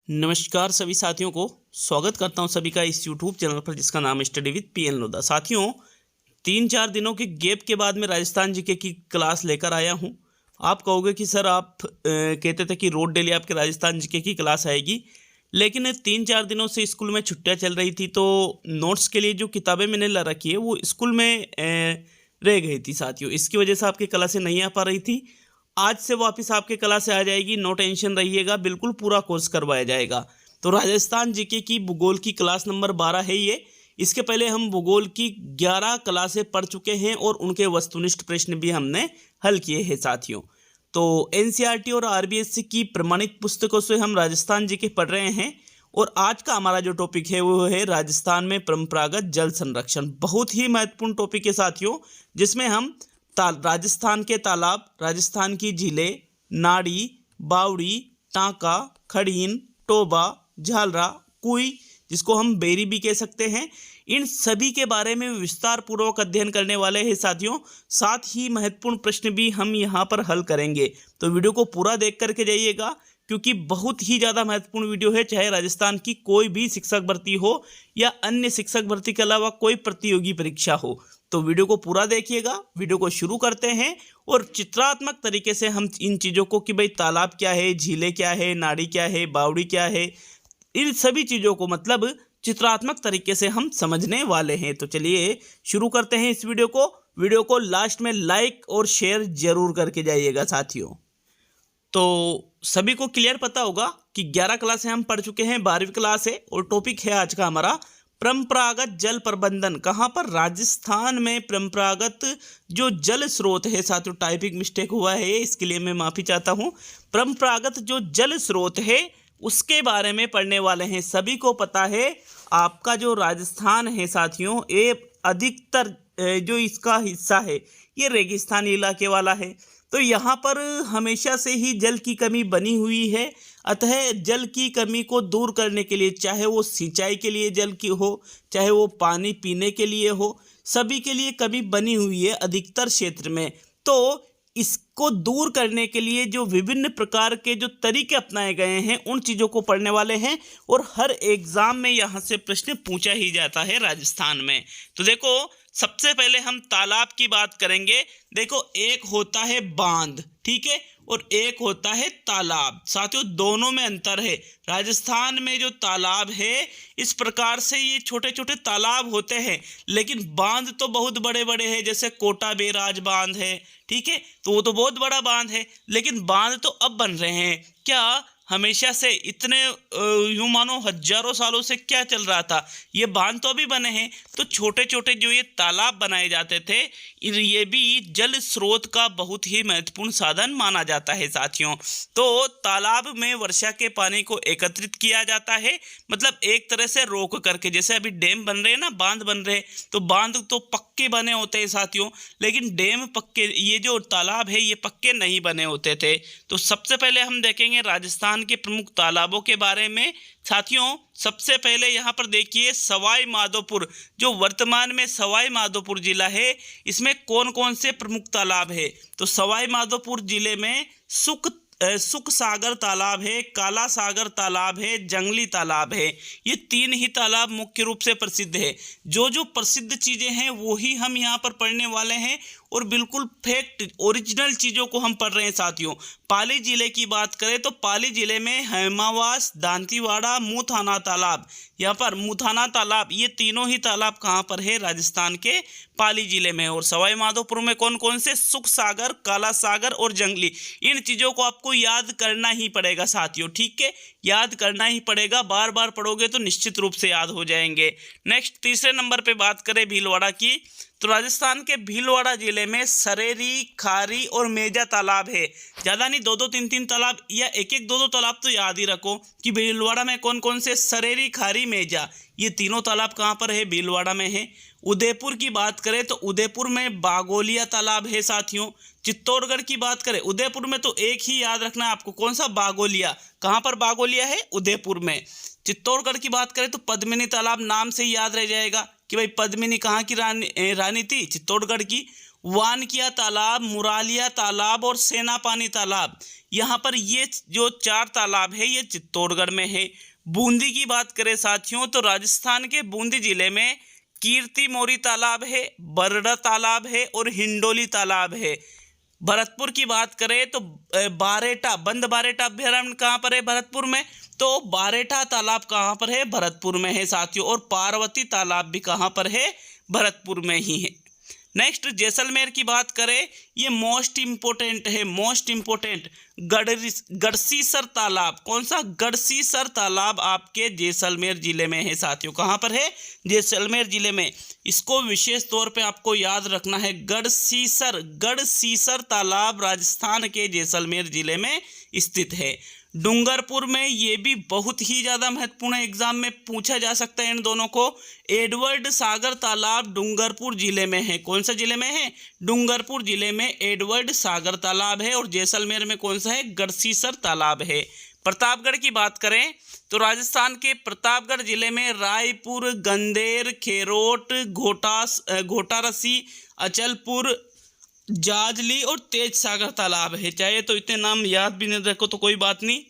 नमस्कार सभी साथियों को स्वागत करता हूं सभी का इस यूट्यूब चैनल पर जिसका नाम है स्टडी विद पीएन लोधा। साथियों 3-4 दिनों के गैप के बाद मैं राजस्थान जीके की क्लास लेकर आया हूं। आप कहोगे कि सर आप कहते थे कि रोज डेली आपके राजस्थान जीके की क्लास आएगी, लेकिन 3-4 दिनों से स्कूल में छुट्टियां चल रही थी तो नोट्स के लिए जो किताबें मैंने ला रखी है वो स्कूल में रह गई थी साथियों। इसकी वजह से आपकी क्लासें नहीं आ पा रही थी। आज से वापस आपके क्लास से आ जाएगी, नो टेंशन रहिएगा, बिल्कुल पूरा कोर्स करवाया जाएगा। तो राजस्थान जीके की भूगोल की क्लास नंबर 12 है ये। इसके पहले हम भूगोल की 11 क्लासें पढ़ चुके हैं और उनके वस्तुनिष्ठ प्रश्न भी हमने हल किए हैं साथियों। तो एनसीईआरटी और आरबीएससी की प्रमाणित पुस्तकों से हम राजस्थान जीके पढ़ रहे हैं और आज का हमारा जो टॉपिक है वो है राजस्थान में परंपरागत जल संरक्षण। बहुत ही महत्वपूर्ण टॉपिक है साथियों, जिसमें हम राजस्थान के तालाब, राजस्थान की झीलें, नाड़ी, बावड़ी, टांका, खड़ीन, टोबा, झालरा, कुई, जिसको हम बेरी भी कह सकते हैं, इन सभी के बारे में विस्तार पूर्वक अध्ययन करने वाले हैं साथियों। साथ ही महत्वपूर्ण प्रश्न भी हम यहाँ पर हल करेंगे, तो वीडियो को पूरा देख करके जाइएगा क्योंकि बहुत ही ज़्यादा महत्वपूर्ण वीडियो है। चाहे राजस्थान की कोई भी शिक्षक भर्ती हो या अन्य शिक्षक भर्ती के अलावा कोई प्रतियोगी परीक्षा हो, तो वीडियो को पूरा देखिएगा। वीडियो को शुरू करते हैं और चित्रात्मक तरीके से हम इन चीज़ों को कि भाई तालाब क्या है, झीलें क्या है, नाड़ी क्या है, बावड़ी क्या है, इन सभी चीज़ों को मतलब चित्रात्मक तरीके से हम समझने वाले हैं। तो चलिए शुरू करते हैं इस वीडियो को लास्ट में लाइक और शेयर जरूर करके जाइएगा साथियों। तो सभी को क्लियर पता होगा कि 11 क्लासें हम पढ़ चुके हैं, 12वीं क्लास है और टॉपिक है आज का हमारा परंपरागत जल प्रबंधन। कहाँ पर? राजस्थान में परंपरागत जो जल स्रोत है साथियों, टाइपिंग मिस्टेक हुआ है इसके लिए मैं माफ़ी चाहता हूँ। परंपरागत जो जल स्रोत है उसके बारे में पढ़ने वाले हैं। सभी को पता है आपका जो राजस्थान है साथियों, ये अधिकतर जो इसका हिस्सा है ये रेगिस्तानी इलाके वाला है। तो यहाँ पर हमेशा से ही जल की कमी बनी हुई है। अतः जल की कमी को दूर करने के लिए, चाहे वो सिंचाई के लिए जल की हो, चाहे वो पानी पीने के लिए हो, सभी के लिए कमी बनी हुई है अधिकतर क्षेत्र में। तो इसको दूर करने के लिए जो विभिन्न प्रकार के जो तरीके अपनाए गए हैं उन चीज़ों को पढ़ने वाले हैं और हर एग्जाम में यहाँ से प्रश्न पूछा ही जाता है राजस्थान में। तो देखो सबसे पहले हम तालाब की बात करेंगे। देखो एक होता है बांध, ठीक है, और एक होता है तालाब। साथियों दोनों में अंतर है। राजस्थान में जो तालाब है इस प्रकार से ये छोटे छोटे तालाब होते हैं, लेकिन बांध तो बहुत बड़े बड़े हैं, जैसे कोटा बैराज बांध है, ठीक है, तो वो तो बहुत बड़ा बांध है। लेकिन बांध तो अब बन रहे हैं, क्या हमेशा से इतने यूं मानो हजारों सालों से क्या चल रहा था, ये बांध तो अभी बने हैं। तो छोटे छोटे जो ये तालाब बनाए जाते थे ये भी जल स्रोत का बहुत ही महत्वपूर्ण साधन माना जाता है साथियों। तो तालाब में वर्षा के पानी को एकत्रित किया जाता है, मतलब एक तरह से रोक करके। जैसे अभी डैम बन रहे हैं ना, बांध बन रहे हैं, तो बांध तो पक्के बने होते हैं साथियों, लेकिन डैम पक्के, ये जो तालाब है ये पक्के नहीं बने होते थे। तो सबसे पहले हम देखेंगे राजस्थान के प्रमुख तालाबों के बारे में साथियों। सबसे पहले यहाँ पर देखिए सवाई माधोपुर, जो वर्तमान में सवाई माधोपुर जिला है, इसमें कौन कौन से प्रमुख तालाब है। तो सवाई माधोपुर जिले में सुख सागर तालाब है, काला सागर तालाब है, जंगली तालाब है। ये 3 ही तालाब मुख्य रूप से प्रसिद्ध है। जो जो प्रसिद्ध चीज़ें हैं वो ही हम यहाँ पर पढ़ने वाले हैं और बिल्कुल फैक्ट ओरिजिनल चीज़ों को हम पढ़ रहे हैं साथियों। पाली जिले की बात करें तो पाली जिले में हेमावास, दांतीवाड़ा, मुथाना तालाब, यहाँ पर मुथाना तालाब, ये तीनों ही तालाब कहाँ पर है? राजस्थान के पाली जिले में। और सवाई माधोपुर में कौन कौन से? सुख सागर, काला सागर और जंगली। इन चीज़ों को आपको याद करना ही पड़ेगा साथियों, ठीक है, याद करना ही पड़ेगा। बार बार पढ़ोगे तो निश्चित रूप से याद हो जाएंगे। नेक्स्ट तीसरे नंबर पे बात करें भीलवाड़ा की, तो राजस्थान के भीलवाड़ा जिले में सरेरी, खारी और मेजा तालाब है। ज़्यादा नहीं, 2-2, 3-3 तालाब या 1-1, 2-2 तालाब तो याद ही रखो कि भीलवाड़ा में कौन कौन से? सरेरी, खारी, मेजा, ये तीनों तालाब कहाँ पर है? भीलवाड़ा में है। उदयपुर की बात करें तो उदयपुर में बागोलिया तालाब है साथियों। चित्तौड़गढ़ की बात करें, उदयपुर में तो एक ही याद रखना है आपको, कौन सा? बागोलिया। कहाँ पर बागोलिया है? उदयपुर में। चित्तौड़गढ़ की बात करें तो पद्मिनी तालाब, नाम से ही याद रह जाएगा कि भाई पद्मिनी कहाँ की रानी थी? चित्तौड़गढ़ की। वानकिया तालाब, मुरालिया तालाब और सेनापानी तालाब। यहाँ पर ये जो 4 तालाब है ये चित्तौड़गढ़ में है। बूंदी की बात करें साथियों तो राजस्थान के बूंदी जिले में कीर्ति मोरी तालाब है, बरड़ा तालाब है और हिंडोली तालाब है। भरतपुर की बात करें तो बारेटा, बंद बारेटा अभ्यारण्य कहाँ पर है? भरतपुर में। तो बारेटा तालाब कहाँ पर है? भरतपुर में है साथियों। और पार्वती तालाब भी कहाँ पर है? भरतपुर में ही है। नेक्स्ट जैसलमेर की बात करें, ये मोस्ट इम्पोर्टेंट है, मोस्ट इम्पोर्टेंट, गढ़सीसर तालाब। कौन सा? गढ़सीसर तालाब आपके जैसलमेर जिले में है साथियों। कहाँ पर है? जैसलमेर जिले में। इसको विशेष तौर पे आपको याद रखना है, गढ़सीसर, गढ़सीसर तालाब राजस्थान के जैसलमेर जिले में स्थित है। डूंगरपुर में ये भी बहुत ही ज़्यादा महत्वपूर्ण एग्जाम में पूछा जा सकता है इन दोनों को। एडवर्ड सागर तालाब डूंगरपुर जिले में है। कौन सा जिले में है? डूंगरपुर जिले में एडवर्ड सागर तालाब है। और जैसलमेर में कौन सा है? गढ़सीसर तालाब है। प्रतापगढ़ की बात करें तो राजस्थान के प्रतापगढ़ जिले में रायपुर, गंदेर, खेरोट, घोटारसी, अचलपुर, जाजली और तेज सागर तालाब है। चाहे तो इतने नाम याद भी नहीं रखो तो कोई बात नहीं,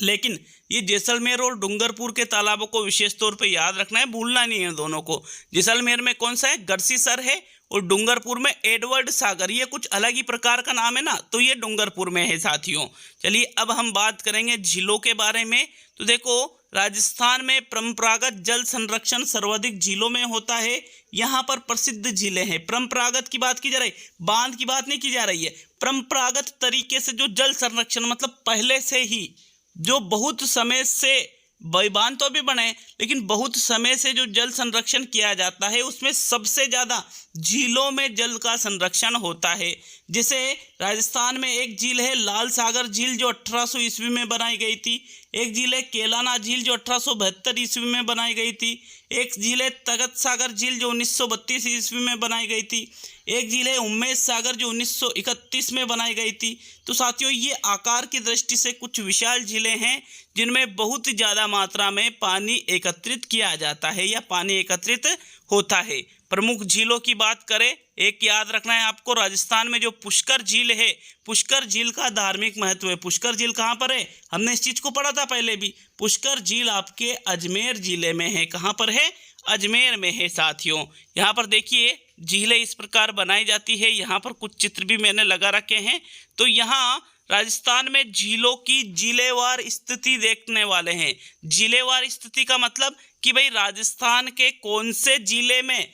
लेकिन ये जैसलमेर और डूंगरपुर के तालाबों को विशेष तौर पे याद रखना है, भूलना नहीं है दोनों को। जैसलमेर में कौन सा है? गढ़सीसर है। और डूंगरपुर में एडवर्ड सागर, ये कुछ अलग ही प्रकार का नाम है ना, तो ये डूंगरपुर में है साथियों। चलिए अब हम बात करेंगे झीलों के बारे में। तो देखो राजस्थान में परंपरागत जल संरक्षण सर्वाधिक झीलों में होता है। यहाँ पर प्रसिद्ध झीलें हैं। परंपरागत की बात की जा रही, बांध की बात नहीं की जा रही है। परंपरागत तरीके से जो जल संरक्षण मतलब पहले से ही जो बहुत समय से बांध तो भी बने, लेकिन बहुत समय से जो जल संरक्षण किया जाता है उसमें सबसे ज़्यादा झीलों में जल का संरक्षण होता है। जैसे राजस्थान में एक झील है लाल सागर झील जो 1800 ईस्वी में बनाई गई थी। एक झील है केलाना झील जो 1872 ईस्वी में बनाई गई थी। एक झील है तगत सागर झील जो 1932 ईस्वी में बनाई गई थी। एक झील है उम्मेद सागर जो 1931 में बनाई गई थी। तो साथियों ये आकार की दृष्टि से कुछ विशाल झीलें हैं जिनमें बहुत ज़्यादा मात्रा में पानी एकत्रित किया जाता है या पानी एकत्रित होता है। प्रमुख झीलों की बात करें, एक याद रखना है आपको, राजस्थान में जो पुष्कर झील है, पुष्कर झील का धार्मिक महत्व है। पुष्कर झील कहाँ पर है? हमने इस चीज़ को पढ़ा था पहले भी। पुष्कर झील आपके अजमेर जिले में है। कहाँ पर है? अजमेर में है साथियों। यहाँ पर देखिए झीलें इस प्रकार बनाई जाती है। यहाँ पर कुछ चित्र भी मैंने लगा रखे हैं। तो यहाँ राजस्थान में झीलों की जिलेवार स्थिति देखने वाले हैं। जिलेवार स्थिति का मतलब कि भाई राजस्थान के कौन से जिले में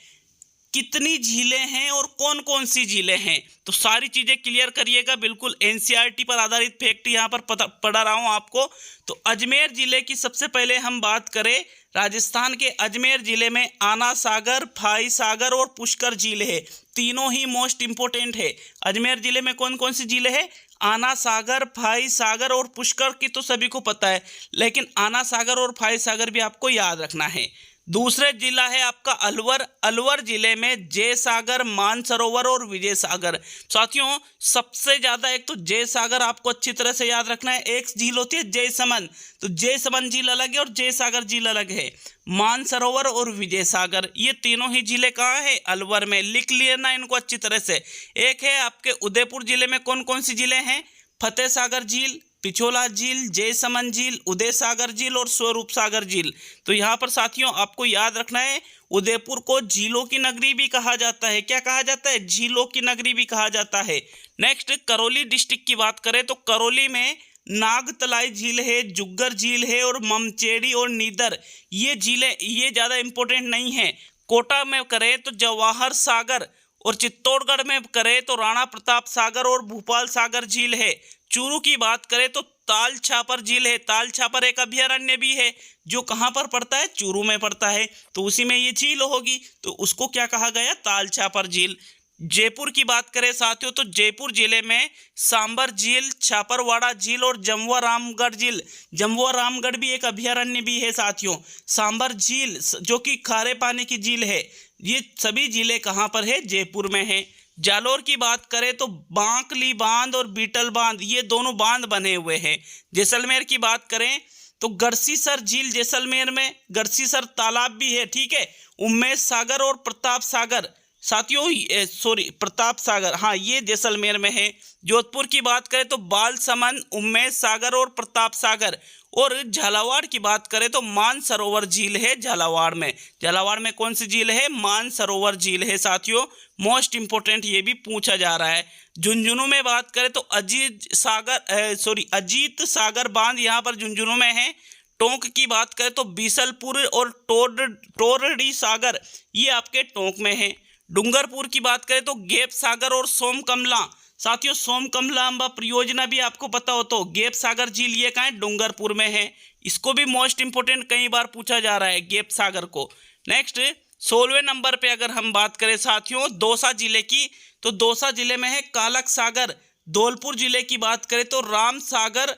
कितनी झीलें हैं और कौन कौन सी झीलें हैं। तो सारी चीज़ें क्लियर करिएगा, बिल्कुल एनसीईआरटी पर आधारित फैक्ट यहाँ पर पढ़ा रहा हूँ आपको। तो अजमेर जिले की सबसे पहले हम बात करें, राजस्थान के अजमेर जिले में आना सागर, फाई सागर और पुष्कर झील है। तीनों ही मोस्ट इंपोर्टेंट है। अजमेर जिले में कौन कौन सी झीलें हैं? आना सागर, फाई सागर और पुष्कर की तो सभी को पता है, लेकिन आना सागर और फाई सागर भी आपको याद रखना है। दूसरे जिला है आपका अलवर। अलवर जिले में जय सागर, मानसरोवर और विजय सागर। साथियों सबसे ज़्यादा एक तो जय सागर आपको अच्छी तरह से याद रखना है। एक झील होती है जयसमंद, तो जयसमंद झील अलग है और जय सागर झील अलग है। मानसरोवर और विजय सागर ये तीनों ही जिले कहाँ है? अलवर में। लिख लेना इनको अच्छी तरह से। एक है आपके उदयपुर जिले में कौन कौन सी झीलें हैं? फतेह सागर झील, पिछोला झील, जयसमंद झील, उदय सागर झील और स्वरूप सागर झील। तो यहाँ पर साथियों आपको याद रखना है, उदयपुर को झीलों की नगरी भी कहा जाता है। क्या कहा जाता है? झीलों की नगरी भी कहा जाता है। नेक्स्ट करौली डिस्ट्रिक्ट की बात करें तो करौली में नागतलाई झील है, जुग्गर झील है और ममचेड़ी और नीदर ये झीलें ये ज़्यादा इंपॉर्टेंट नहीं है। कोटा में करें तो जवाहर सागर और चित्तौड़गढ़ में करें तो राणा प्रताप सागर और भूपाल सागर झील है। चूरू की बात करें तो ताल छापर झील है। ताल छापर एक अभयारण्य भी है जो कहाँ पर पड़ता है? चूरू में पड़ता है, तो उसी में ये झील होगी, तो उसको क्या कहा गया? ताल छापर झील। जयपुर की बात करें साथियों तो जयपुर जिले में सांबर झील, छापरवाड़ा झील और जमवा रामगढ़ झील। जमवा रामगढ़ भी एक अभयारण्य भी है साथियों। सांबर झील जो कि खारे पानी की झील है, ये सभी झीलें कहाँ पर है? जयपुर में है। जालोर की बात करें तो बांकली बांध और बीटल बांध ये दोनों बांध बने हुए हैं। जैसलमेर की बात करें तो गढ़सीसर झील जैसलमेर में, गढ़सीसर तालाब भी है, ठीक है। उम्मेद सागर और प्रताप सागर साथियों सॉरी प्रताप सागर, हाँ ये जैसलमेर में है। जोधपुर की बात करें तो बालसमंद, उम्मेद सागर और प्रताप सागर। और झालावाड़ की बात करें तो मानसरोवर झील है झालावाड़ में। झालावाड़ में कौन सी झील है? मानसरोवर झील है साथियों। मोस्ट इंपोर्टेंट ये भी पूछा जा रहा है। झुंझुनू में बात करें तो अजीत सागर बांध यहाँ पर झुंझुनू में है। टोंक की बात करें तो बीसलपुर और टोरडी सागर ये आपके टोंक में है। डूंगरपुर की बात करें तो गेप सागर और सोमकमला। साथियों सोमकमला अम्बा परियोजना भी आपको पता हो तो गेप सागर झील ये कहाँ है? डूंगरपुर में है। इसको भी मोस्ट इंपोर्टेंट कई बार पूछा जा रहा है गेप सागर को। नेक्स्ट 16वें नंबर पे अगर हम बात करें साथियों दौसा जिले की, तो दौसा जिले में है कालक सागर। धौलपुर जिले की बात करें तो राम सागर,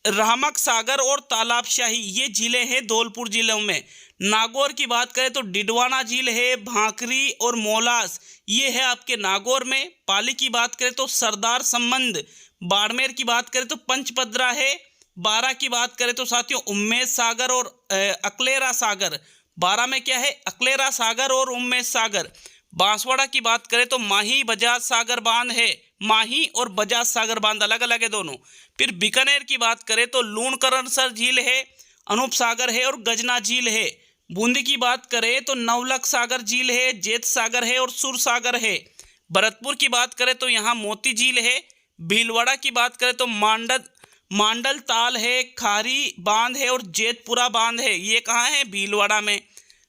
रामक सागर और तालाबशाही ये झीलें हैं धौलपुर जिलों में। नागौर की बात करें तो डिडवाना झील है, भांकरी और मोलास ये है आपके नागौर में। पाली की बात करें तो सरदार संबंध। बाड़मेर की बात करें तो पंचपदरा है। बारा की बात करें तो साथियों उम्मेद सागर और अकलेरा सागर। बारा में क्या है? अकलेरा सागर और उम्मेद सागर। बांसवाड़ा की बात करें तो माही बजाज सागर बांध है। माही और बजाज सागर बांध अलग अलग है दोनों। फिर बीकानेर की बात करें तो लूणकरणसर झील है, अनूप सागर है और गजना झील है। बूंदी की बात करें तो नवलख सागर झील है, जेत सागर है और सुर सागर है। भरतपुर की बात करें तो यहाँ मोती झील है। भीलवाड़ा की बात करें तो मांडल ताल है, खारी बांध है और जेतपुरा बांध है। ये कहाँ है? भीलवाड़ा में।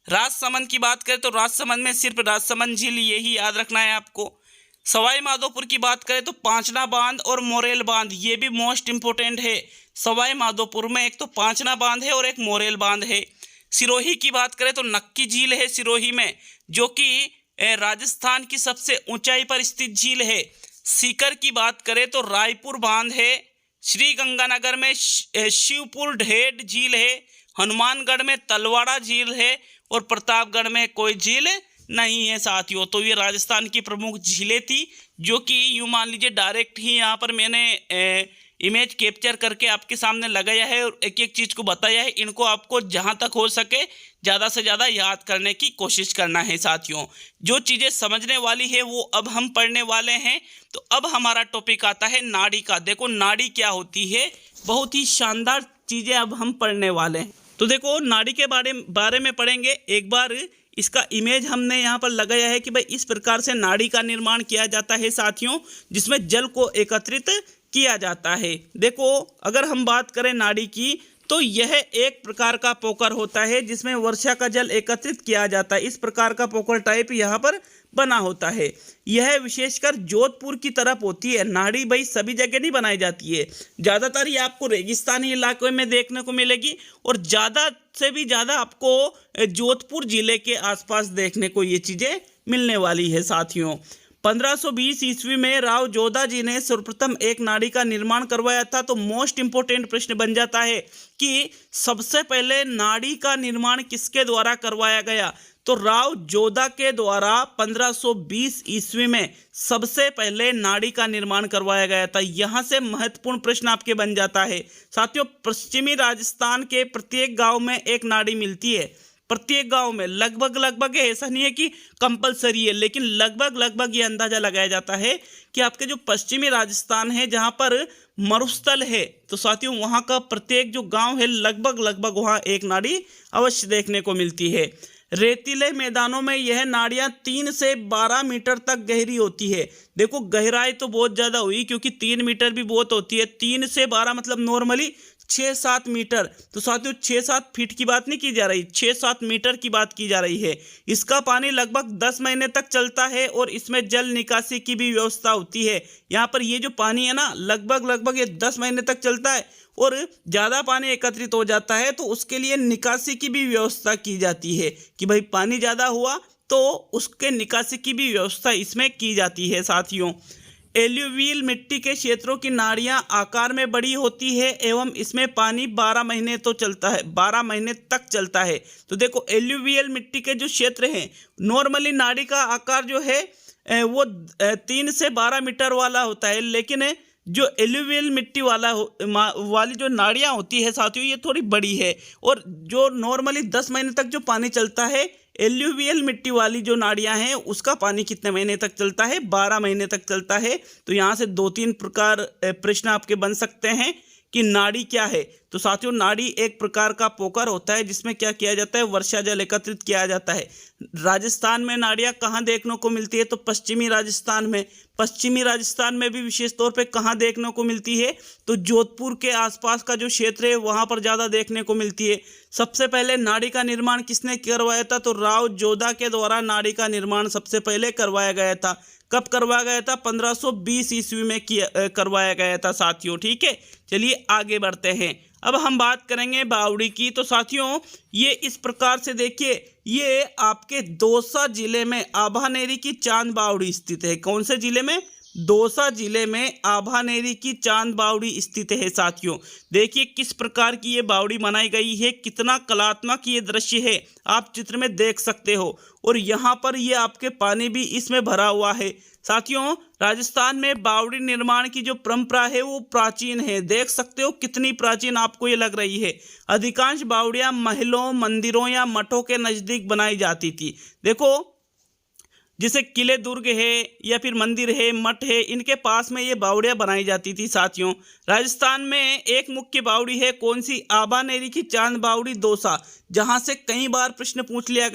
राजसमंद की बात करें तो राजसमंद में सिर्फ राजसमंद झील यही याद रखना है आपको। सवाई माधोपुर की बात करें तो पांचना बांध और मोरेल बांध ये भी मोस्ट इंपोर्टेंट है। सवाई माधोपुर में एक तो पांचना बांध है और एक मोरेल बांध है। सिरोही की बात करें तो नक्की झील है सिरोही में, जो कि राजस्थान की सबसे ऊंचाई पर स्थित झील है। सीकर की बात करें तो रायपुर बांध है। श्री गंगानगर में शिवपुर ढेड झील है। हनुमानगढ़ में तलवाड़ा झील है और प्रतापगढ़ में कोई झील नहीं है साथियों। तो ये राजस्थान की प्रमुख झीलें थी, जो कि यूँ मान लीजिए डायरेक्ट ही यहाँ पर मैंने इमेज कैप्चर करके आपके सामने लगाया है और एक एक चीज़ को बताया है। इनको आपको जहाँ तक हो सके ज़्यादा से ज़्यादा याद करने की कोशिश करना है साथियों। जो चीज़ें समझने वाली है वो अब हम पढ़ने वाले हैं। तो अब हमारा टॉपिक आता है नाड़ी का। देखो नाड़ी क्या होती है, बहुत ही शानदार चीज़ें अब हम पढ़ने वाले हैं। तो देखो नाड़ी के बारे में पढ़ेंगे। एक बार इसका इमेज हमने यहाँ पर लगाया है कि भाई इस प्रकार से नाड़ी का निर्माण किया जाता है साथियों, जिसमें जल को एकत्रित किया जाता है। देखो अगर हम बात करें नाड़ी की तो यह एक प्रकार का पोकर होता है जिसमें वर्षा का जल एकत्रित किया जाता है। इस प्रकार का पोकर टाइप यहाँ पर बना होता है। यह विशेषकर जोधपुर की तरफ होती है। नाड़ी भाई सभी जगह नहीं बनाई जाती है, ज़्यादातर ये आपको रेगिस्तानी इलाके में देखने को मिलेगी और ज़्यादा से भी ज़्यादा आपको जोधपुर जिले के आसपास देखने को ये चीज़ें मिलने वाली है साथियों। 1520 ईस्वी में राव जोधा जी ने सर्वप्रथम एक नाड़ी का निर्माण करवाया था। तो मोस्ट इंपोर्टेंट प्रश्न बन जाता है कि सबसे पहले नाड़ी का निर्माण किसके द्वारा करवाया गया? तो राव जोधा के द्वारा 1520 ईस्वी में सबसे पहले नाड़ी का निर्माण करवाया गया था। यहाँ से महत्वपूर्ण प्रश्न आपके बन जाता है साथियों। पश्चिमी राजस्थान के प्रत्येक गांव में एक नाड़ी मिलती है। प्रत्येक गांव में लगभग ऐसा नहीं है कि कंपलसरी है, लेकिन लगभग ये अंदाजा लगाया जाता है कि आपके जो पश्चिमी राजस्थान है जहां पर मरुस्थल है, तो साथियों वहां का प्रत्येक जो गांव है लगभग वहां एक नाड़ी अवश्य देखने को मिलती है। रेतीले मैदानों में यह नाड़ियां 3 से 12 मीटर तक गहरी होती है। देखो गहराई तो बहुत ज़्यादा हुई, क्योंकि 3 मीटर भी बहुत होती है। 3 से 12 मतलब नॉर्मली 6-7 मीटर। तो साथियों 6-7 फीट की बात नहीं की जा रही, 6-7 मीटर की बात की जा रही है। इसका पानी लगभग 10 महीने तक चलता है और इसमें जल निकासी की भी व्यवस्था होती है। यहाँ पर ये जो पानी है ना लगभग ये 10 महीने तक चलता है और ज़्यादा पानी एकत्रित हो जाता है तो उसके लिए निकासी की भी व्यवस्था की जाती है कि भाई पानी ज़्यादा हुआ तो उसके निकासी की भी व्यवस्था इसमें की जाती है साथियों। एल्यूवियल मिट्टी के क्षेत्रों की नाड़ियां आकार में बड़ी होती है एवं इसमें पानी 12 महीने तो चलता है, 12 महीने तक चलता है। तो देखो एल्यूवियल मिट्टी के जो क्षेत्र हैं, नॉर्मली नाड़ी का आकार जो है वो 3 से 12 मीटर वाला होता है, लेकिन जो एल्यूवियल मिट्टी वाली जो नाड़ियाँ होती है साथियों, ये थोड़ी बड़ी है। और जो नॉर्मली 10 महीने तक जो पानी चलता है, एल्यूवियल मिट्टी वाली जो नाड़ियाँ हैं उसका पानी कितने महीने तक चलता है? 12 महीने तक चलता है। तो यहाँ से 2-3 प्रकार प्रश्न आपके बन सकते हैं कि नाड़ी क्या है। तो साथियों, नाड़ी एक प्रकार का पोकर होता है जिसमें क्या किया जाता है? वर्षा जल एकत्रित किया जाता है। राजस्थान में नाड़ियाँ कहाँ देखने को मिलती है? तो पश्चिमी राजस्थान में। पश्चिमी राजस्थान में भी विशेष तौर पे कहाँ देखने को मिलती है? तो जोधपुर के आसपास का जो क्षेत्र है वहाँ पर ज़्यादा देखने को मिलती है। सबसे पहले नाड़ी का निर्माण किसने करवाया था? तो राव जोधा के द्वारा नाड़ी का निर्माण सबसे पहले करवाया गया था। कब करवाया गया था? 1520 ईस्वी में करवाया गया था साथियों। ठीक है, चलिए आगे बढ़ते हैं। अब हम बात करेंगे बावड़ी की। तो साथियों, ये इस प्रकार से देखिए, ये आपके दौसा जिले में आभानेरी की चांद बावड़ी स्थित है। कौन से जिले में? दौसा जिले में आभानेरी की चांद बावड़ी स्थित है साथियों। देखिए किस प्रकार की ये बावड़ी बनाई गई है, कितना कलात्मक ये दृश्य है, आप चित्र में देख सकते हो। और यहाँ पर ये आपके पानी भी इसमें भरा हुआ है साथियों। राजस्थान में बावड़ी निर्माण की जो परंपरा है वो प्राचीन है। देख सकते हो कितनी प्राचीन आपको ये लग रही है। अधिकांश बावड़ियाँ महलों, मंदिरों या मठों के नज़दीक बनाई जाती थी। देखो, जैसे किले, दुर्ग है या फिर मंदिर है, मठ है, इनके पास में ये बावड़ियाँ बनाई जाती थी साथियों। राजस्थान में एक मुख्य बावड़ी है, कौन सी? आभानेरी की चांद बावड़ी दौसा, जहाँ से कई बार प्रश्न पूछ लिया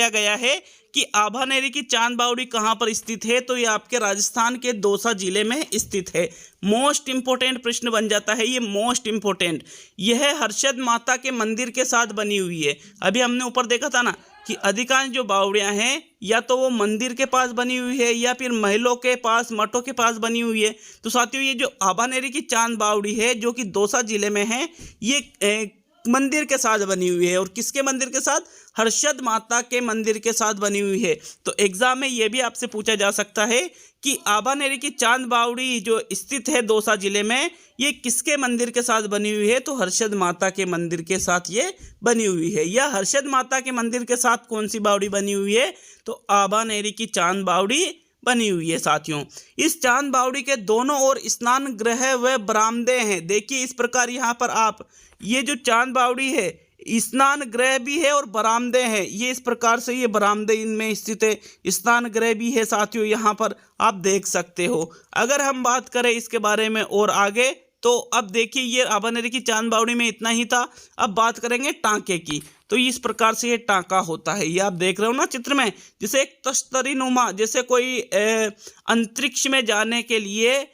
गया है कि आभानेरी की चांद बावड़ी कहाँ पर स्थित है? तो ये आपके राजस्थान के दौसा जिले में स्थित है। मोस्ट इंपोर्टेंट प्रश्न बन जाता है ये, मोस्ट इंपोर्टेंट। यह हर्षद माता के मंदिर के साथ बनी हुई है। अभी हमने ऊपर देखा था ना कि अधिकांश जो बावड़ियाँ हैं या तो वो मंदिर के पास बनी हुई है या फिर महलों के पास, मठों के पास बनी हुई है। तो साथियों, ये जो आभानेरी की चांद बावड़ी है जो कि दौसा जिले में है, ये मंदिर के साथ बनी हुई है। और किसके मंदिर के साथ? हर्षद माता के मंदिर के साथ बनी हुई है। तो एग्जाम में ये भी आपसे पूछा जा सकता है कि आभानेरी की चांद बावड़ी जो स्थित है दौसा जिले में, ये किसके मंदिर के साथ बनी हुई है? तो हर्षद माता के मंदिर के साथ ये बनी हुई है। या हर्षद माता के मंदिर के साथ कौन सी बावड़ी बनी हुई है? तो आभानेरी की चांद बावड़ी बनी हुई है साथियों। इस चांद बावड़ी के दोनों ओर स्नान गृह व बरामदे हैं। देखिए इस प्रकार यहाँ पर आप, ये जो चांद बावड़ी है, स्नान गृह भी है और बरामदे हैं। ये इस प्रकार से ये बरामदे इनमें स्थित है, स्नान गृह भी है साथियों, यहाँ पर आप देख सकते हो। अगर हम बात करें इसके बारे में और आगे, तो अब देखिए ये आभानेरी की चांद बावड़ी में इतना ही था। अब बात करेंगे टांके की। तो इस प्रकार से ये टांका होता है, ये आप देख रहे हो ना चित्र में, जैसे एक तश्तरी नुमा, जैसे कोई अंतरिक्ष में जाने के लिए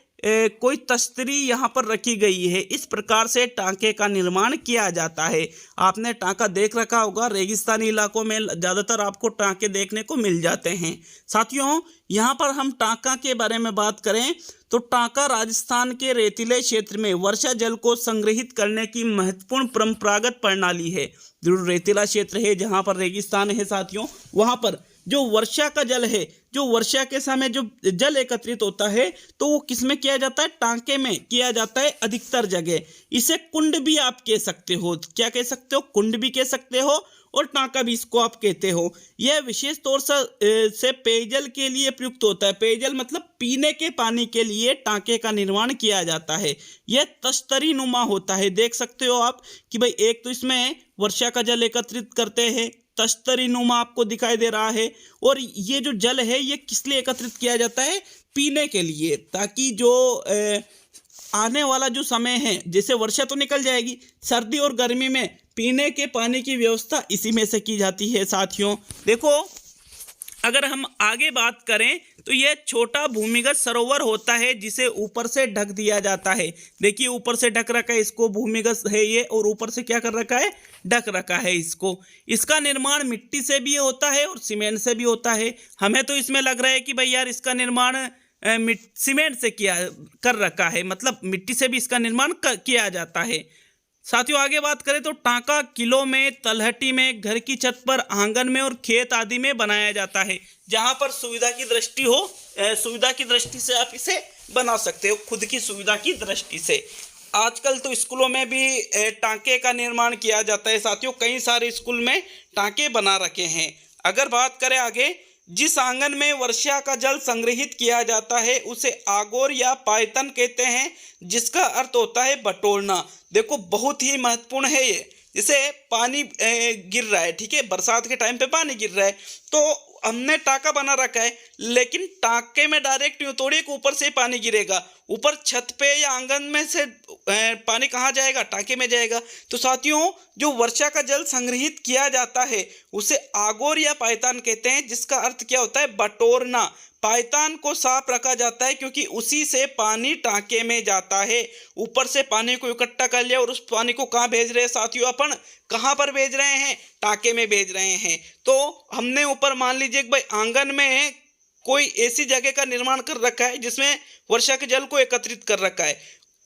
कोई तश्तरी यहाँ पर रखी गई है। इस प्रकार से टांके का निर्माण किया जाता है। आपने टांका देख रखा होगा, रेगिस्तानी इलाकों में ज़्यादातर आपको टांके देखने को मिल जाते हैं साथियों। यहाँ पर हम टांका के बारे में बात करें तो टांका राजस्थान के रेतीले क्षेत्र में वर्षा जल को संग्रहित करने की महत्वपूर्ण परंपरागत प्रणाली है। जो रेतीला क्षेत्र है, जहाँ पर रेगिस्तान है साथियों, वहाँ पर जो वर्षा का जल है, जो वर्षा के समय जो जल एकत्रित होता है, तो वो किस में किया जाता है? टांके में किया जाता है अधिकतर जगह। इसे कुंड भी आप कह सकते हो। क्या कह सकते हो? कुंड भी कह सकते हो और टांका भी इसको आप कहते हो। यह विशेष तौर से पेयजल के लिए प्रयुक्त होता है। पेयजल मतलब पीने के पानी के लिए टांके का निर्माण किया जाता है। यह तश्तरी नुमा होता है। देख सकते हो आप कि भाई एक तो इसमें वर्षा का जल एकत्रित करते हैं, तश्तरी नुमा आपको दिखाई दे रहा है। और ये जो जल है ये किस लिए एकत्रित किया जाता है? पीने के लिए, ताकि जो आने वाला जो समय है, जैसे वर्षा तो निकल जाएगी, सर्दी और गर्मी में पीने के पानी की व्यवस्था इसी में से की जाती है साथियों। देखो अगर हम आगे बात करें तो यह छोटा भूमिगत सरोवर होता है जिसे ऊपर से ढक दिया जाता है। देखिए ऊपर से ढक रखा है इसको, भूमिगत है ये, और ऊपर से क्या कर रखा है? ढक रखा है इसको। इसका निर्माण मिट्टी से भी होता है और सीमेंट से भी होता है। हमें तो इसमें लग रहा है कि भाई यार इसका निर्माण सीमेंट से कर रखा है, मतलब मिट्टी से भी इसका निर्माण किया जाता है साथियों। आगे बात करें तो टांका किलों में, तलहटी में, घर की छत पर, आंगन में और खेत आदि में बनाया जाता है। जहां पर सुविधा की दृष्टि हो, सुविधा की दृष्टि से आप इसे बना सकते हो, खुद की सुविधा की दृष्टि से। आजकल तो स्कूलों में भी टांके का निर्माण किया जाता है साथियों। कई सारे स्कूल में टांके बना रखे हैं। अगर बात करें आगे जिस आंगन में वर्षा का जल संग्रहित किया जाता है उसे आगोर या पायतन कहते हैं, जिसका अर्थ होता है बटोरना। देखो बहुत ही महत्वपूर्ण है ये। जैसे पानी गिर रहा है, ठीक है, बरसात के टाइम पे पानी गिर रहा है, तो हमने टाका बना रखा है, लेकिन टाके में डायरेक्ट यूं थोड़ी कि ऊपर से ही पानी गिरेगा। ऊपर छत पे या आंगन में से पानी कहाँ जाएगा? टाके में जाएगा। तो साथियों, जो वर्षा का जल संग्रहित किया जाता है उसे आगोर या पायतान कहते हैं, जिसका अर्थ क्या होता है? बटोरना। पायतान को साफ रखा जाता है क्योंकि उसी से पानी टाके में जाता है। ऊपर से पानी को इकट्ठा कर लिया और उस पानी को कहाँ भेज रहे हैं साथियों? अपन कहाँ पर भेज रहे हैं? टाके में भेज रहे हैं। तो हमने ऊपर मान लीजिए कि भाई आंगन में कोई ऐसी जगह का निर्माण कर रखा है जिसमें वर्षा के जल को एकत्रित कर रखा है,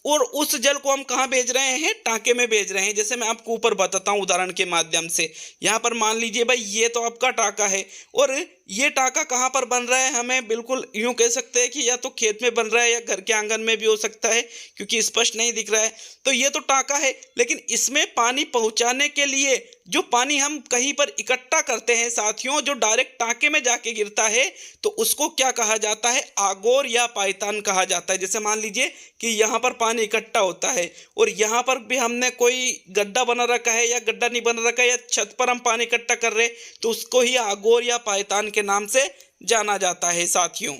और उस जल को हम कहाँ भेज रहे हैं? टाके में भेज रहे हैं। जैसे मैं आपको ऊपर बताता हूँ उदाहरण के माध्यम से। यहाँ पर मान लीजिए भाई ये तो आपका टाका है, और ये टाका कहाँ पर बन रहा है? हमें बिल्कुल यूँ कह सकते हैं कि या तो खेत में बन रहा है या घर के आंगन में भी हो सकता है, क्योंकि स्पष्ट नहीं दिख रहा है। तो ये तो टाका है, लेकिन इसमें पानी पहुँचाने के लिए जो पानी हम कहीं पर इकट्ठा करते हैं साथियों, जो डायरेक्ट टाके में जाके गिरता है, तो उसको क्या कहा जाता है? आगोर या पायतान कहा जाता है। जैसे मान लीजिए कि यहाँ पर पानी इकट्ठा होता है और यहाँ पर भी हमने कोई गड्ढा बना रखा है या गड्ढा नहीं बना रखा है, या छत पर हम पानी इकट्ठा कर रहे हैं, तो उसको ही आगोर या पायतान के नाम से जाना जाता है साथियों।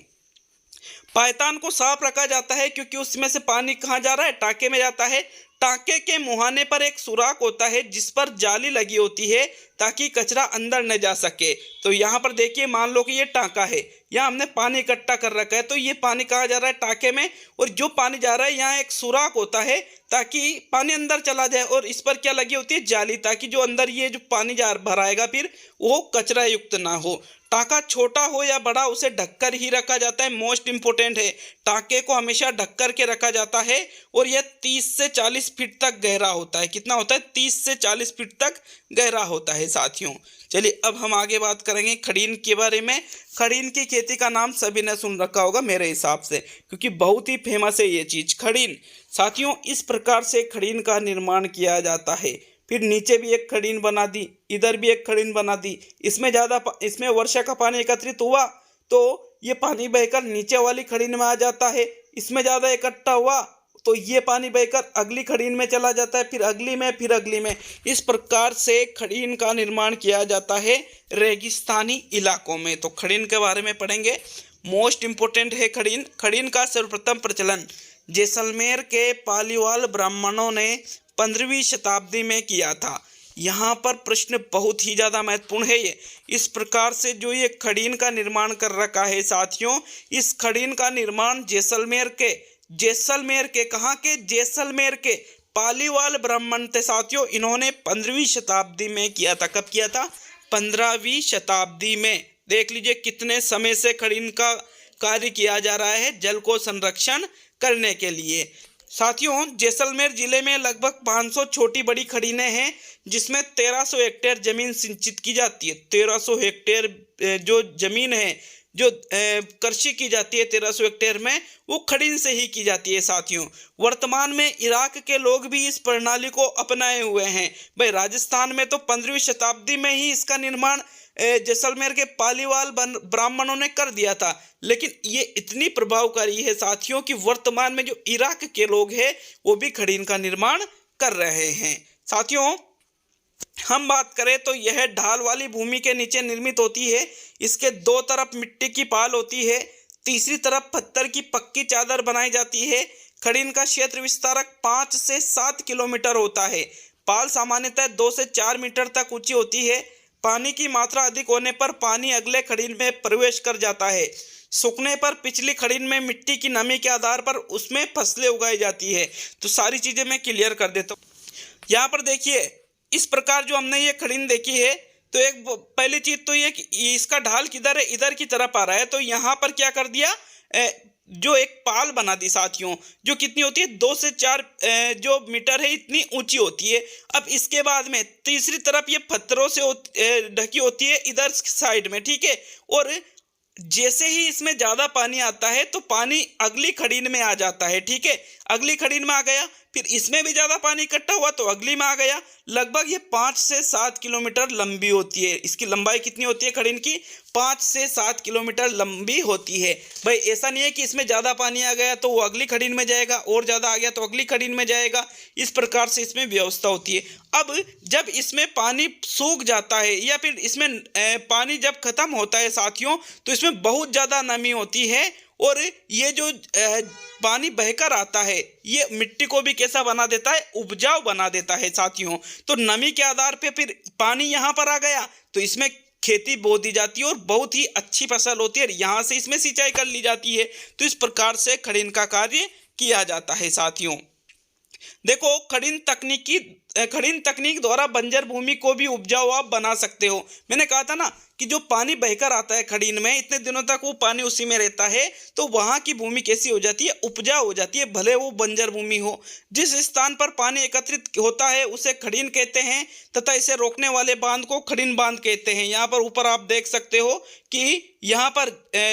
पायतान को साफ रखा जाता है क्योंकि उसमें से पानी कहाँ जा रहा है? टाके में जाता है। टाके के मुहाने पर एक सुराख होता है जिस पर जाली लगी होती है ताकि कचरा अंदर न जा सके। तो यहाँ पर देखिए, मान लो कि ये टाका है, यहाँ हमने पानी इकट्ठा कर रखा है, तो ये पानी कहाँ जा रहा है? टाके में। और जो पानी जा रहा है यहाँ एक सुराख होता है ताकि पानी अंदर चला जाए, और इस पर क्या लगी होती है? जाली, ताकि जो अंदर ये जो पानी जा भराएगा फिर वो कचरा युक्त ना हो। टाका छोटा हो या बड़ा, उसे ढककर ही रखा जाता है। मोस्ट इंपोर्टेंट है, टाके को हमेशा ढककर के रखा जाता है, और यह 30 से 40 फीट तक गहरा होता है। कितना होता है? 30 से 40 फीट तक गहरा होता है साथियों। चलिए अब हम आगे बात करेंगे खड़ीन के बारे में। खड़ीन की खेती का नाम सभी ने सुन रखा होगा मेरे हिसाब से, क्योंकि बहुत ही फेमस है ये चीज़, खड़ीन। साथियों, इस प्रकार से खड़ीन का निर्माण किया जाता है। फिर नीचे भी एक खड़ीन बना दी, इधर भी एक खड़ीन बना दी। इसमें वर्षा का पानी एकत्रित हुआ तो ये पानी बहकर नीचे वाली खड़ीन में आ जाता है। इसमें ज़्यादा इकट्ठा हुआ तो ये पानी बहकर अगली खड़ीन में चला जाता है, फिर अगली में, फिर अगली में। इस प्रकार से खड़ीन का निर्माण किया जाता है रेगिस्तानी इलाकों में। तो खड़ीन के बारे में पढ़ेंगे। मोस्ट इंपोर्टेंट है खड़ीन। खड़ीन का सर्वप्रथम प्रचलन जैसलमेर के पालीवाल ब्राह्मणों ने 15वीं शताब्दी में किया था। यहाँ पर प्रश्न बहुत ही ज़्यादा महत्वपूर्ण है ये। इस प्रकार से जो ये खड़ीन का निर्माण कर रखा है साथियों, इस खड़ीन का निर्माण जैसलमेर के कहाँ के? जैसलमेर के पालीवाल ब्राह्मण थे साथियों। इन्होंने 15वीं शताब्दी में किया था। कब किया था? 15वीं शताब्दी में। देख लीजिए कितने समय से खड़ीन का कार्य किया जा रहा है जल को संरक्षण करने के लिए। साथियों, जैसलमेर जिले में लगभग 500 छोटी बड़ी खड़ीनें हैं, जिसमें 1300 हेक्टेयर जमीन सिंचित की जाती है। 1300 हेक्टेयर जो जमीन है, जो कृषि की जाती है 1300 हेक्टेयर में, वो खड़ीन से ही की जाती है साथियों। वर्तमान में इराक के लोग भी इस प्रणाली को अपनाए हुए हैं। भाई राजस्थान में तो 15वीं शताब्दी में ही इसका निर्माण जैसलमेर के पालीवाल ब्राह्मणों ने कर दिया था, लेकिन ये इतनी प्रभावकारी है साथियों कि वर्तमान में जो इराक के लोग हैं वो भी खड़ीन का निर्माण कर रहे हैं। साथियों, हम बात करें तो यह ढाल वाली भूमि के नीचे निर्मित होती है। इसके दो तरफ मिट्टी की पाल होती है, तीसरी तरफ पत्थर की पक्की चादर बनाई जाती है। खड़ीन का क्षेत्र विस्तारक 5 से 7 किलोमीटर होता है। पाल सामान्यतः 2 से 4 मीटर तक ऊंची होती है। पानी की मात्रा अधिक होने पर पानी अगले खड़ीन में प्रवेश कर जाता है। सूखने पर पिछली खड़ीन में मिट्टी की नमी के आधार पर उसमें फसलें उगाई जाती है। तो सारी चीज़ें मैं क्लियर कर देता हूँ। यहाँ पर देखिए, इस प्रकार जो हमने ये खड़ीन देखी है, तो एक पहली चीज़ तो ये कि इसका ढाल किधर है? इधर की तरफ आ रहा है। तो यहाँ पर क्या कर दिया, जो एक पाल बना दी साथियों, जो कितनी होती है? 2 से 4 जो मीटर है, इतनी ऊंची होती है। अब इसके बाद में तीसरी तरफ ये पत्थरों से ढकी होती है इधर साइड में, ठीक है। और जैसे ही इसमें ज़्यादा पानी आता है तो पानी अगली खड़ीन में आ जाता है, ठीक है। अगली खड़ीन में आ गया, फिर इसमें भी ज़्यादा पानी इकट्ठा हुआ तो अगली में आ गया। लगभग ये 5 से 7 किलोमीटर लंबी होती है। इसकी लंबाई कितनी होती है खड़ीन की? 5 से 7 किलोमीटर लंबी होती है। भाई ऐसा नहीं है कि इसमें ज़्यादा पानी आ गया तो वो अगली खड़ीन में जाएगा, और ज़्यादा आ गया तो अगली खड़ीन में जाएगा। इस प्रकार से इसमें व्यवस्था होती है। अब जब इसमें पानी सूख जाता है या फिर इसमें पानी जब खत्म होता है साथियों, तो इसमें बहुत ज़्यादा नमी होती है, और ये जो पानी बहकर आता है ये मिट्टी को भी कैसा बना देता है? उपजाऊ बना देता है साथियों। तो नमी के आधार पे फिर पानी यहाँ पर आ गया तो इसमें खेती बो दी जाती है और बहुत ही अच्छी फसल होती है, और यहाँ से इसमें सिंचाई कर ली जाती है। तो इस प्रकार से खड़ीन का कार्य किया जाता है साथियों। देखो, खड़ीन तकनीक द्वारा बंजर भूमि को भी उपजाऊ आप बना सकते हो। मैंने कहा था ना कि जो पानी बहकर आता है खड़ीन में, इतने दिनों तक वो पानी उसी में रहता है, तो वहाँ की भूमि कैसी हो जाती है? उपजाऊ हो जाती है, भले वो बंजर भूमि हो। जिस स्थान पर पानी एकत्रित होता है उसे खड़ीन कहते हैं, तथा इसे रोकने वाले बांध को खड़ीन बांध कहते हैं। यहाँ पर ऊपर आप देख सकते हो कि यहाँ पर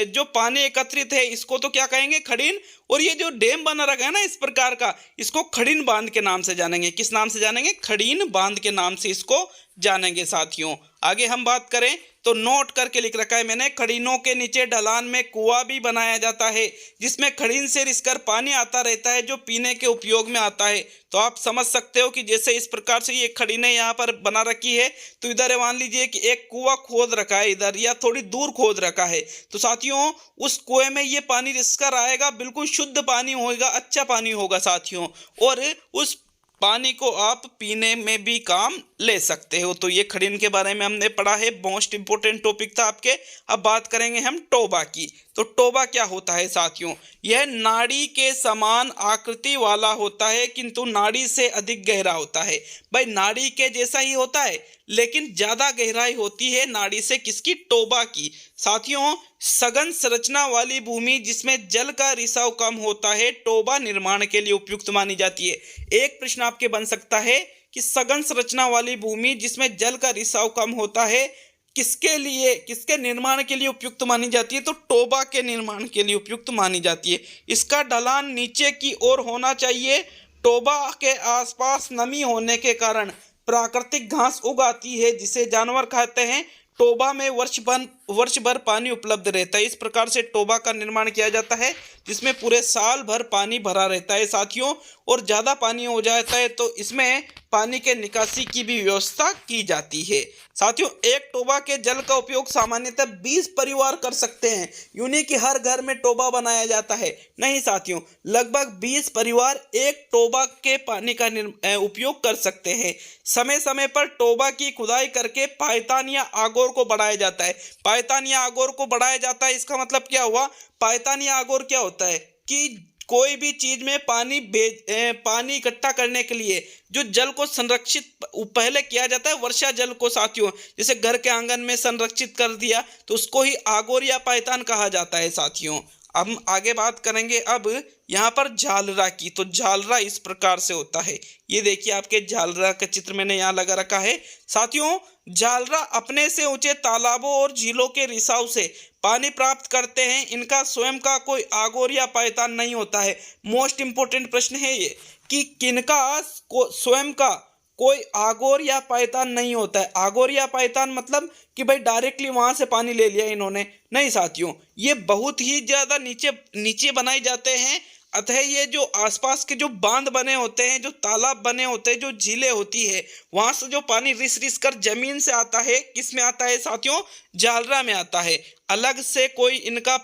जो पानी एकत्रित है इसको तो क्या कहेंगे? खड़ीन। और ये जो डैम बना रखा है ना इस प्रकार का, इसको खड़ीन बांध के नाम से जानेंगे। किस नाम से जानेंगे? खड़ीन बांध के नाम से इसको जानेंगे साथियों। आगे हम बात करें तो नोट करके लिख रखा है मैंने, खड़ीनों के नीचे ढलान में कुआं भी बनाया जाता है, जिसमें खड़ीन से रिसकर पानी आता रहता है जो पीने के उपयोग में आता है। तो आप समझ सकते हो कि जैसे इस प्रकार से ये खड़ीनें यहाँ पर बना रखी है, तो इधर मान लीजिए कि एक कुआं खोद रखा है इधर, या थोड़ी दूर खोद रखा है, तो साथियों उस कुएं में ये पानी रिसकर आएगा, बिल्कुल शुद्ध पानी होगा, अच्छा पानी होगा साथियों, और उस पानी को आप पीने में भी काम ले सकते हो। तो ये खड़ीन के बारे में हमने पढ़ा है, मोस्ट इंपोर्टेंट टॉपिक था आपके। अब बात करेंगे हम टोबा की। तो टोबा क्या होता है साथियों? यह नाड़ी के समान आकृति वाला होता है, किंतु नाड़ी से अधिक गहरा होता है। भाई नाड़ी के जैसा ही होता है लेकिन ज़्यादा गहराई होती है नाड़ी से। किसकी? टोबा की। साथियों, सघन संरचना वाली भूमि जिसमें जल का रिसाव कम होता है टोबा निर्माण के लिए उपयुक्त मानी जाती है। एक प्रश्न आपके बन सकता है कि सघन संरचना वाली भूमि जिसमें जल का रिसाव कम होता है किसके लिए, किसके निर्माण के लिए उपयुक्त मानी जाती है? तो टोबा के निर्माण के लिए उपयुक्त मानी जाती है। इसका ढलान नीचे की ओर होना चाहिए। टोबा के आसपास नमी होने के कारण प्राकृतिक घास उगाती है जिसे जानवर खाते हैं। टोबा में वर्ष भर पानी उपलब्ध रहता है। इस प्रकार से टोबा का निर्माण किया जाता है जिसमें पूरे साल भर पानी भरा रहता है साथियों, और ज़्यादा पानी हो जाता है तो इसमें पानी के निकासी की भी व्यवस्था की जाती है साथियों। एक टोबा के जल का उपयोग सामान्यतः 20 परिवार कर सकते हैं। यूं नहीं कि हर घर में टोबा बनाया जाता है, नहीं साथियों, लगभग 20 परिवार एक टोबा के पानी का उपयोग कर सकते हैं। समय समय पर टोबा की खुदाई करके पायतान या आगोर को बढ़ाया जाता है। पायतान या आगोर को बढ़ाया जाता है, इसका मतलब क्या हुआ? पायतान या आगोर क्या होता है कि कोई भी चीज में पानी इकट्ठा करने के लिए जो जल को संरक्षित पहले किया जाता है, वर्षा जल को साथियों, जैसे घर के आंगन में संरक्षित कर दिया तो उसको ही आगोर या पायतान कहा जाता है साथियों। हम आगे बात करेंगे अब यहाँ पर झालरा की। तो झालरा इस प्रकार से होता है, ये देखिए आपके झालरा का चित्र मैंने यहाँ लगा रखा है साथियों। झालरा अपने से ऊंचे तालाबों और झीलों के रिसाव से पानी प्राप्त करते हैं। इनका स्वयं का कोई आगोर या पायतान नहीं होता है। मोस्ट इंपोर्टेंट प्रश्न है ये कि किनका स्वयं का कोई आगोर या पायतान नहीं होता है। आगोर या पायतान मतलब कि भाई डायरेक्टली वहां से पानी ले लिया इन्होंने, नहीं साथियों, ये बहुत ही ज़्यादा नीचे बनाए जाते हैं। अतः ये जो आसपास के जो बांध बने होते हैं, जो तालाब बने होते हैं, जो झीलें होती है, वहां से जो पानी रिस कर जमीन से आता है, किस में आता है साथियों? झालरा में आता है। अलग से कोई इनका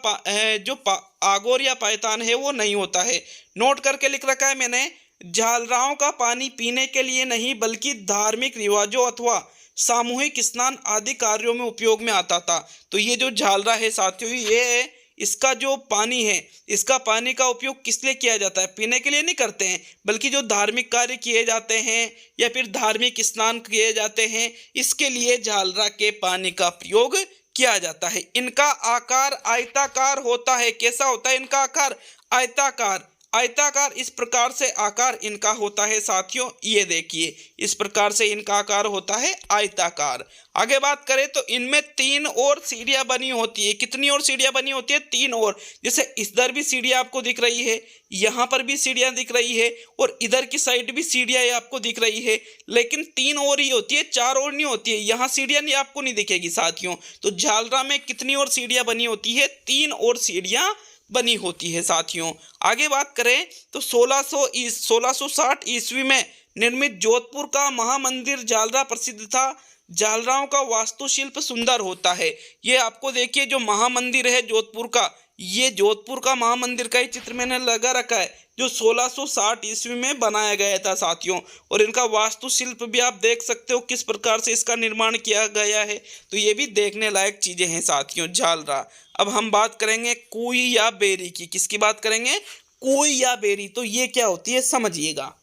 आगोर या पायतान है वो नहीं होता है। नोट करके लिख रखा है मैंने, झालराओं का पानी पीने के लिए नहीं बल्कि धार्मिक रिवाजों अथवा सामूहिक स्नान आदि कार्यों में उपयोग में आता था। तो ये जो झालरा है साथियों, ये इसका जो पानी है, इसका पानी का उपयोग किस लिए किया जाता है? पीने के लिए नहीं करते हैं, बल्कि जो धार्मिक कार्य किए जाते हैं या फिर धार्मिक स्नान किए जाते हैं, इसके लिए झालरा के पानी का प्रयोग किया जाता है। इनका आकार आयताकार होता है। कैसा होता है इनका आकार? आयताकार। आयताकार इस प्रकार से आकार इनका होता है साथियों, ये देखिए इस प्रकार से इनका आकार होता है आयताकार। आगे बात करें तो इनमें 3 और सीढ़ियां बनी होती है। कितनी और सीढ़ियां बनी होती है? 3 और। जैसे इधर भी सीढ़ियां आपको दिख रही है, यहाँ पर भी सीढ़ियां दिख रही है और इधर की साइड भी सीढ़ियां आपको दिख रही है, लेकिन 3 और ही होती है, 4 और नहीं होती है। यहाँ सीढ़ियां नहीं आपको नहीं दिखेगी साथियों। तो झालरा में कितनी और सीढ़ियां बनी होती है? 3 और सीढ़ियां बनी होती है साथियों। आगे बात करें तो 1660 ईस्वी में निर्मित जोधपुर का महामंदिर झालरा प्रसिद्ध था। झालराओं का वास्तुशिल्प सुंदर होता है। ये आपको देखिए जो महामंदिर है जोधपुर का, ये जोधपुर का महामंदिर का ही चित्र मैंने लगा रखा है, जो 1660 ईस्वी में बनाया गया था साथियों। और इनका वास्तुशिल्प भी आप देख सकते हो किस प्रकार से इसका निर्माण किया गया है। तो ये भी देखने लायक चीजें हैं साथियों झालरा। अब हम बात करेंगे कुई या बेरी की। किसकी बात करेंगे? कुई या बेरी। तो ये क्या होती है समझिएगा।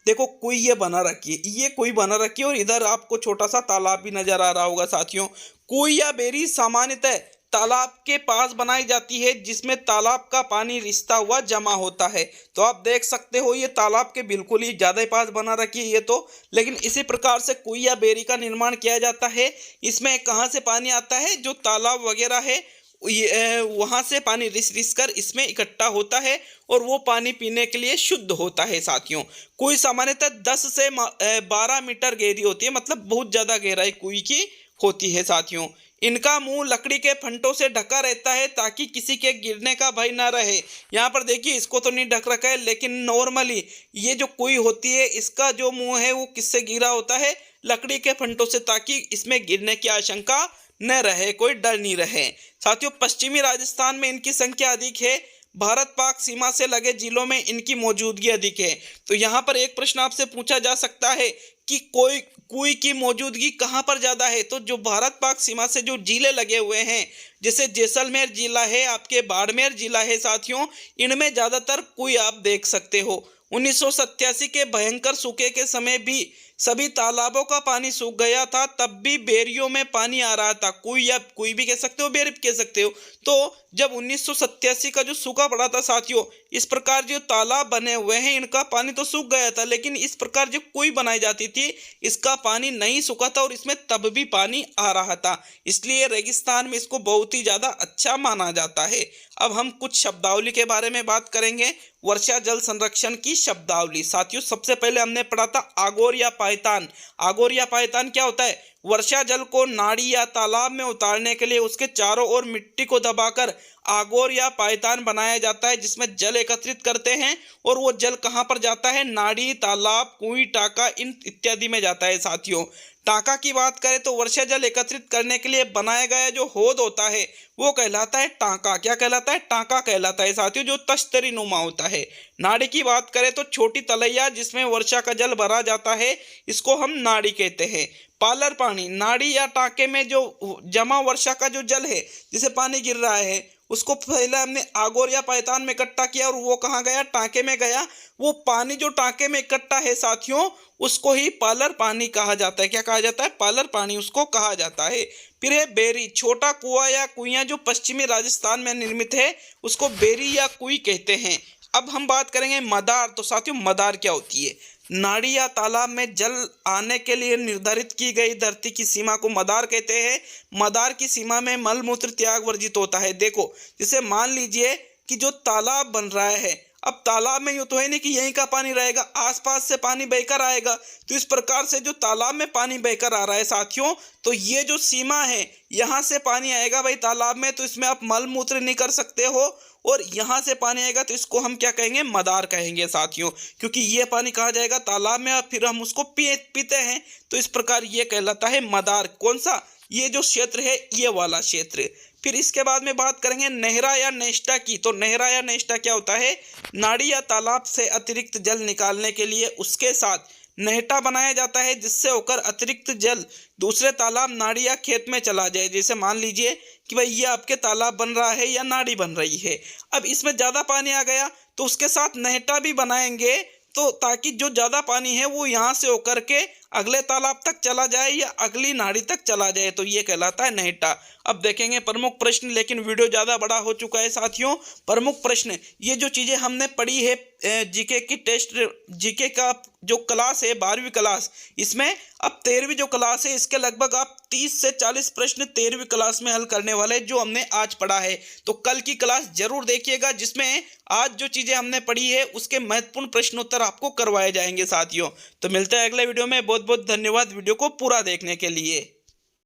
देखो कुई ये बना रखी है, ये कुई बना रखी है और इधर आपको छोटा सा तालाब भी नजर आ रहा होगा साथियों। कुई या बेरी सामान्यतः तालाब के पास बनाई जाती है, जिसमें तालाब का पानी रिसता हुआ जमा होता है। तो आप देख सकते हो ये तालाब के बिल्कुल ही ज्यादा पास बना रखी है ये तो। लेकिन इसी प्रकार से कुई या बेरी का निर्माण किया जाता है। इसमें कहाँ से पानी आता है? जो तालाब वगैरह है वहां से पानी रिस कर इसमें इकट्ठा होता है और वो पानी पीने के लिए शुद्ध होता है साथियों। कुई सामान्यतः 10 से 12 मीटर गहरी होती है, मतलब बहुत ज्यादा गहराई कुई की होती है साथियों। इनका मुंह लकड़ी के फंटों से ढका रहता है ताकि किसी के गिरने का भय ना रहे। यहाँ पर देखिए इसको तो नहीं ढक रखा है, लेकिन नॉर्मली ये जो कुई होती है इसका जो मुंह है वो किससे घिरा होता है? लकड़ी के फंटों से, ताकि इसमें गिरने की आशंका न रहे, कोई डर नहीं रहे साथियों। पश्चिमी राजस्थान में इनकी संख्या अधिक है। भारत पाक सीमा से लगे जिलों में इनकी मौजूदगी अधिक है। तो यहाँ पर एक प्रश्न आपसे पूछा जा सकता है कि कुई की मौजूदगी कहाँ पर ज्यादा है? तो जो भारत पाक सीमा से जो जिले लगे हुए हैं, जैसे जैसलमेर जिला है, आपके बाड़मेर जिला है साथियों, इनमें ज्यादातर कुई आप देख सकते हो। 1987 के भयंकर सूखे के समय भी सभी तालाबों का पानी सूख गया था, तब भी बेरियों में पानी आ रहा था। कुई या कुई भी कह सकते हो, बेरी भी कह सकते हो। तो जब 1987 का जो सूखा पड़ा था साथियों, इस प्रकार जो तालाब बने हुए हैं इनका पानी तो सूख गया था, लेकिन इस प्रकार जो कुई बनाई जाती थी इसका पानी नहीं सूखा था और इसमें तब भी पानी आ रहा था। इसलिए रेगिस्तान में इसको बहुत ही ज्यादा अच्छा माना जाता है। अब हम कुछ शब्दावली के बारे में बात करेंगे। वर्षा जल संरक्षण की शब्दावली साथियों, सबसे पहले हमने पढ़ा था आगोर या पायतान। आगोर या पायतान क्या होता है? वर्षा जल को नाड़ी या तालाब में उतारने के लिए उसके चारों ओर मिट्टी को दबाकर आगोर या पायतान बनाया जाता है, जिसमें जल एकत्रित करते हैं और वो जल कहाँ पर जाता है? नाड़ी, तालाब, कुएं, टाका इन इत्यादि में जाता है साथियों। टाका की बात करें तो वर्षा जल एकत्रित करने के लिए बनाया गया जो हौद होता है वो कहलाता है टाका। क्या कहलाता है? टाका कहलाता है साथियों, जो तश्तरी नुमा होता है। नाड़ी की बात करें तो छोटी तलैया जिसमें वर्षा का जल भरा जाता है, इसको हम नाड़ी कहते हैं। पालर पानी, नाड़ी या टाके में जो जमा वर्षा का जो जल है, जिसे पानी गिर रहा है, उसको पहले हमने आगोर या पायतान में इकट्ठा किया और वो कहाँ गया? टाके में गया। वो पानी जो टाके में इकट्ठा है साथियों, उसको ही पालर पानी कहा जाता है। क्या कहा जाता है? पालर पानी उसको कहा जाता है। फिर है बेरी, छोटा कुआं या कुइयां जो पश्चिमी राजस्थान में निर्मित है उसको बेरी या कुई कहते हैं। अब हम बात करेंगे मदार। तो साथियों मदार क्या होती है? नाड़ी या तालाब में जल आने के लिए निर्धारित की गई धरती की सीमा को मदार कहते हैं। मदार की सीमा में मल मूत्र त्याग वर्जित होता है। देखो जैसे मान लीजिए कि जो तालाब बन रहा है, अब तालाब में यूँ तो है नहीं कि यहीं का पानी रहेगा, आसपास से पानी बहकर आएगा। तो इस प्रकार से जो तालाब में पानी बहकर आ रहा है साथियों, तो ये जो सीमा है यहाँ से पानी आएगा भाई तालाब में, तो इसमें आप मल मूत्र नहीं कर सकते हो और यहाँ से पानी आएगा तो इसको हम क्या कहेंगे? मदार कहेंगे साथियों, क्योंकि ये पानी कहाँ जाएगा? तालाब में, और फिर हम उसको पीते हैं। तो इस प्रकार ये कहलाता है मदार। कौन सा? ये जो क्षेत्र है ये वाला क्षेत्र। फिर इसके बाद में बात करेंगे नहरा या नेष्टा की। तो नहरा या नेष्टा क्या होता है? नाड़ी या तालाब से अतिरिक्त जल निकालने के लिए उसके साथ नहटा बनाया जाता है, जिससे होकर अतिरिक्त जल दूसरे तालाब, नाड़ी या खेत में चला जाए। जैसे मान लीजिए कि भाई ये आपके तालाब बन रहा है या नाड़ी बन रही है, अब इसमें ज़्यादा पानी आ गया तो उसके साथ नहटा भी बनाएंगे, तो ताकि जो ज़्यादा पानी है वो यहाँ से होकर के अगले तालाब तक चला जाए या अगली नाड़ी तक चला जाए, तो ये कहलाता है नहिट्टा। अब देखेंगे प्रमुख प्रश्न, लेकिन वीडियो ज़्यादा बड़ा हो चुका है साथियों। प्रमुख प्रश्न, ये जो चीज़ें हमने पढ़ी है जीके की टेस्ट, जीके का जो क्लास है 12वीं क्लास, इसमें अब 13वीं जो क्लास है इसके लगभग आप 30 से 40 प्रश्न 13वीं क्लास में हल करने वाले जो हमने आज पढ़ा है। तो कल की क्लास जरूर देखिएगा, जिसमें आज जो चीज़ें हमने पढ़ी है उसके महत्वपूर्ण प्रश्नोत्तर आपको करवाए जाएंगे साथियों। तो मिलते हैं अगले वीडियो में। बहुत बहुत धन्यवाद वीडियो को पूरा देखने के लिए।